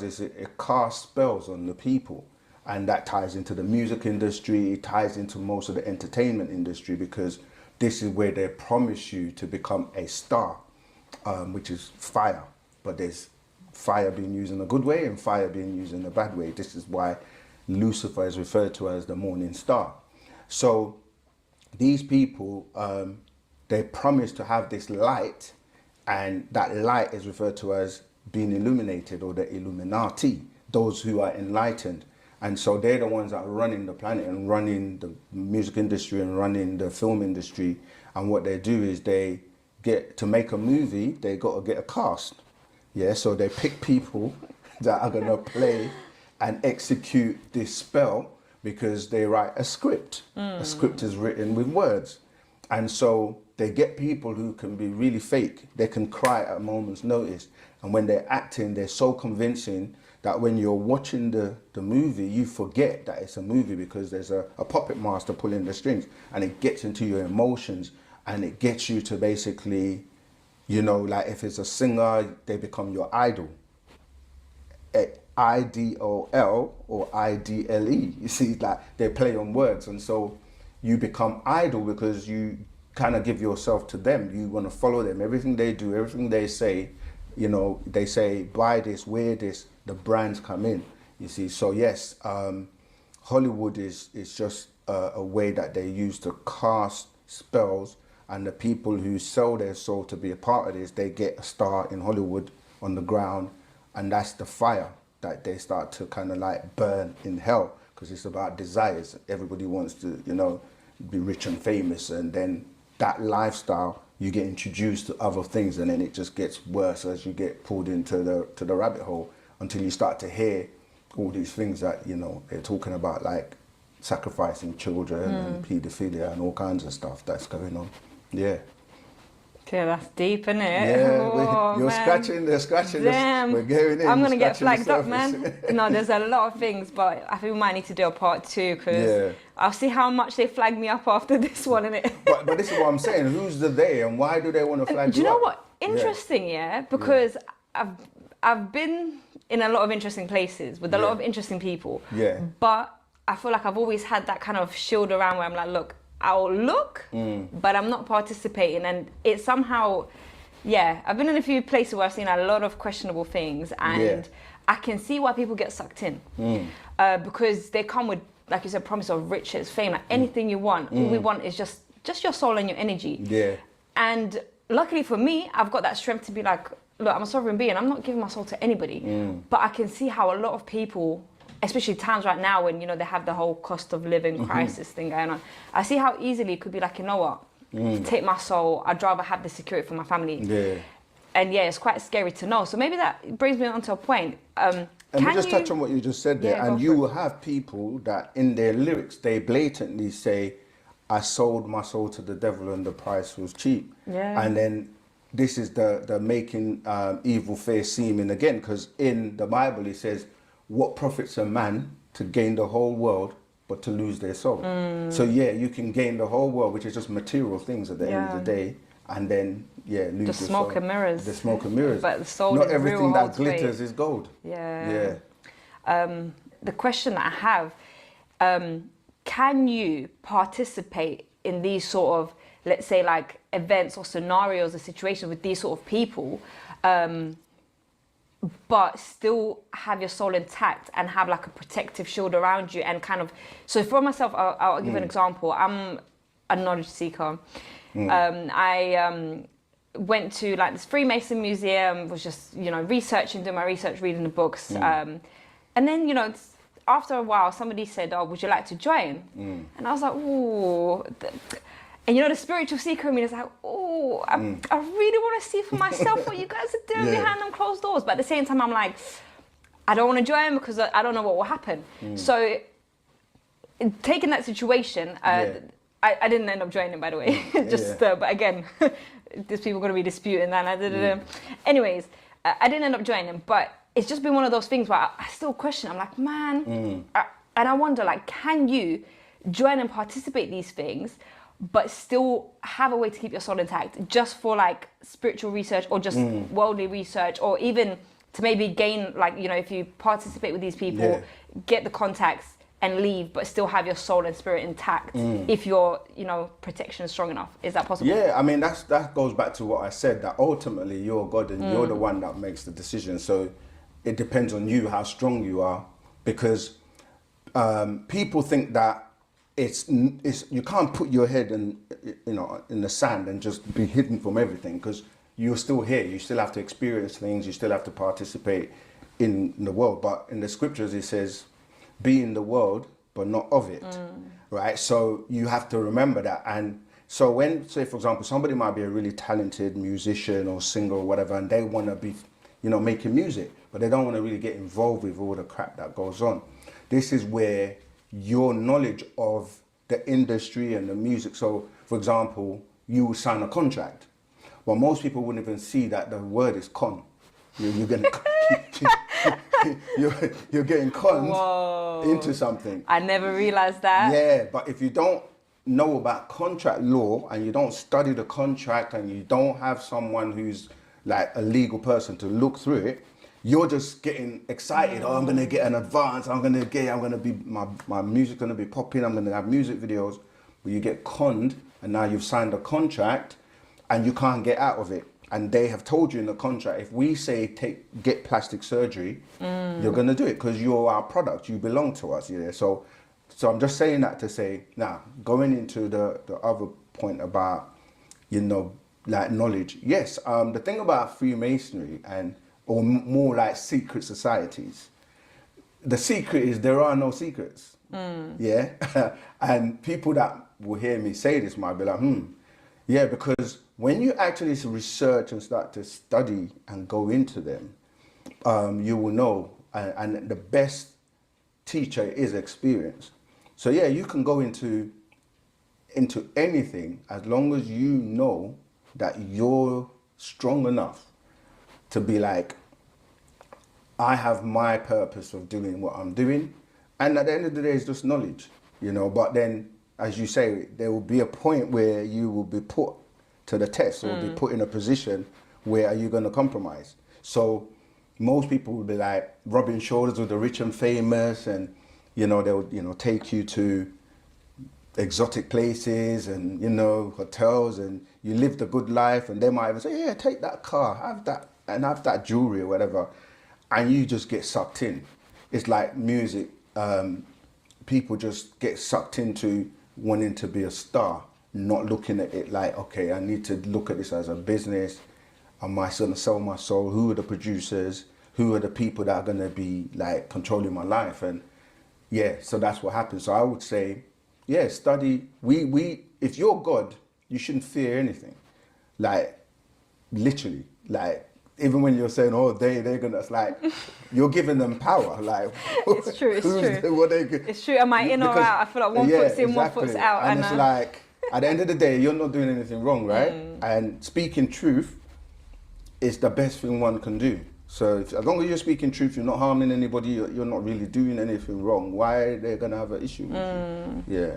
is it casts spells on the people. And that ties into the music industry, it ties into most of the entertainment industry, because this is where they promise you to become a star, which is fire. But there's fire being used in a good way and fire being used in a bad way. This is why Lucifer is referred to as the morning star. So these people, they promise to have this light, and that light is referred to as being illuminated, or the Illuminati, those who are enlightened. And so they're the ones that are running the planet and running the music industry and running the film industry. And what they do is they get to make a movie, they got to get a cast. Yeah, so they pick people that are gonna play and execute this spell, because they write a script. A script is written with words. And so they get people who can be really fake. They can cry at a moment's notice. And when they're acting, they're so convincing that when you're watching the movie, you forget that it's a movie, because there's a puppet master pulling the strings, and it gets into your emotions, and it gets you to basically, you know, like if it's a singer, they become your idol. IDOL or IDLE. You see, like they play on words, and so you become idol because you kind of give yourself to them. You want to follow them. Everything they do, everything they say, you know, they say buy this, wear this. The brands come in. You see, so yes, Hollywood is just a way that they use to cast spells, and the people who sell their soul to be a part of this, they get a star in Hollywood on the ground, and that's the fire that they start to kind of like burn in hell, because it's about desires. Everybody wants to, you know, be rich and famous, and then that lifestyle, you get introduced to other things, and then it just gets worse as you get pulled into the rabbit hole, until you start to hear all these things that, you know, they're talking about, like sacrificing children and paedophilia and all kinds of stuff that's going on. Yeah. Okay, that's deep, isn't it? Yeah, Oh, you're man. scratching, they're scratching. Damn. We're going in. I'm going to get scratching flagged the up, surface. man. No, there's a lot of things, but I think we might need to do a part 2, because Yeah. I'll see how much they flag me up after this one, innit? But this is what I'm saying. Who's the they, and why do they want to flag Do you know up? what? Interesting, yeah? Because I've been in a lot of interesting places with a lot of interesting people. Yeah. But I feel like I've always had that kind of shield around where I'm like, look, I'll look, but I'm not participating. And it somehow, yeah, I've been in a few places where I've seen a lot of questionable things, and I can see why people get sucked in. Because they come with, like you said, promise of riches, fame, like anything you want. All we want is just your soul and your energy. Yeah. And luckily for me, I've got that strength to be like, look, I'm a sovereign being. I'm not giving my soul to anybody. But I can see how a lot of people, especially times right now when, you know, they have the whole cost of living crisis thing going on. I see how easily it could be like, you know what, take my soul. I'd rather have the security for my family. Yeah. And yeah, it's quite scary to know. So maybe that brings me on to a point. And we just touch on what you just said there, Yeah, and go you for it. will have people that in their lyrics, they blatantly say, I sold my soul to the devil and the price was cheap. Yeah. And then this is the making evil fair seeming again, because in the Bible it says, what profits a man to gain the whole world but to lose their soul? So yeah, you can gain the whole world, which is just material things at the end of the day, and then lose The your smoke soul. and mirrors. The smoke and mirrors. But the soul Not is everything real that holds weight. glitters is gold. Yeah. The question that I have, can you participate in these sort of, let's say, like events or scenarios or situations with these sort of people, but still have your soul intact and have like a protective shield around you, and kind of, so for myself, I'll give an example. I'm a knowledge seeker. I went to like this Freemason museum, was just, you know, researching, doing my research, reading the books. And then, you know, after a while, somebody said, oh, would you like to join? And I was like, ooh. And you know, the spiritual seeker in me is like, oh, I really want to see for myself what you guys are doing behind them closed doors. But at the same time, I'm like, I don't want to join because I don't know what will happen. So taking that situation, I didn't end up joining, by the way. But again, there's people going to be disputing that. Anyways, I didn't end up joining, but it's just been one of those things where I still question. I'm like, man, and I wonder, like, can you join and participate in these things, but still have a way to keep your soul intact, just for like spiritual research or just worldly research, or even to maybe gain, like, you know, if you participate with these people, get the contacts and leave, but still have your soul and spirit intact if your, you know, protection is strong enough. Is that possible? Yeah, I mean, that goes back to what I said, that ultimately you're God and you're the one that makes the decision. So it depends on you how strong you are, because people think that it's you can't put your head in, you know, in the sand and just be hidden from everything, because you're still here. You still have to experience things. You still have to participate in the world. But in the scriptures, it says, be in the world, but not of it, right? So you have to remember that. And so when, say, for example, somebody might be a really talented musician or singer or whatever, and they want to be, you know, making music, but they don't want to really get involved with all the crap that goes on. This is where your knowledge of the industry and the music. So, for example, you will sign a contract. Well, most people wouldn't even see that the word is con. You're getting you're getting conned into something. I never realized that. Yeah, but if you don't know about contract law and you don't study the contract and you don't have someone who's like a legal person to look through it, you're just getting excited. Oh, I'm gonna get an advance. I'm gonna be my music's gonna be popping. I'm gonna have music videos. But you get conned, and now you've signed a contract, and you can't get out of it. And they have told you in the contract, if we say get plastic surgery, you're gonna do it because you're our product. You belong to us. Yeah. So I'm just saying that to say, now going into the other point about, you know, like knowledge. Yes. The thing about Freemasonry or more like secret societies, the secret is there are no secrets. Yeah. And people that will hear me say this might be like, yeah, because when you actually research and start to study and go into them, you will know, and the best teacher is experience. So yeah, you can go into anything as long as you know that you're strong enough to be like, I have my purpose of doing what I'm doing. And at the end of the day, it's just knowledge, you know. But then, as you say, there will be a point where you will be put to the test or be put in a position where are you going to compromise. So most people will be like rubbing shoulders with the rich and famous, and, you know, they'll, you know, take you to exotic places and, you know, hotels, and you live the good life, and they might even say, yeah, take that car, have that, and have that jewelry or whatever. And you just get sucked in. It's like music. People just get sucked into wanting to be a star, not looking at it like, okay, I need to look at this as a business. Am I going to sell my soul? Who are the producers? Who are the people that are going to be like controlling my life? And yeah, so that's what happens. So I would say, yeah, study. If you're God, you shouldn't fear anything. Like, literally, like, even when you're saying, oh, they're gonna, it's like, you're giving them power. Like, it's true, it's true. It's true. Am I in or out? I feel like one foot's in, one foot's out. And it's like, at the end of the day, you're not doing anything wrong, right? And speaking truth is the best thing one can do. So as long as you're speaking truth, you're not harming anybody, you're not really doing anything wrong. Why are they gonna have an issue with you? Yeah.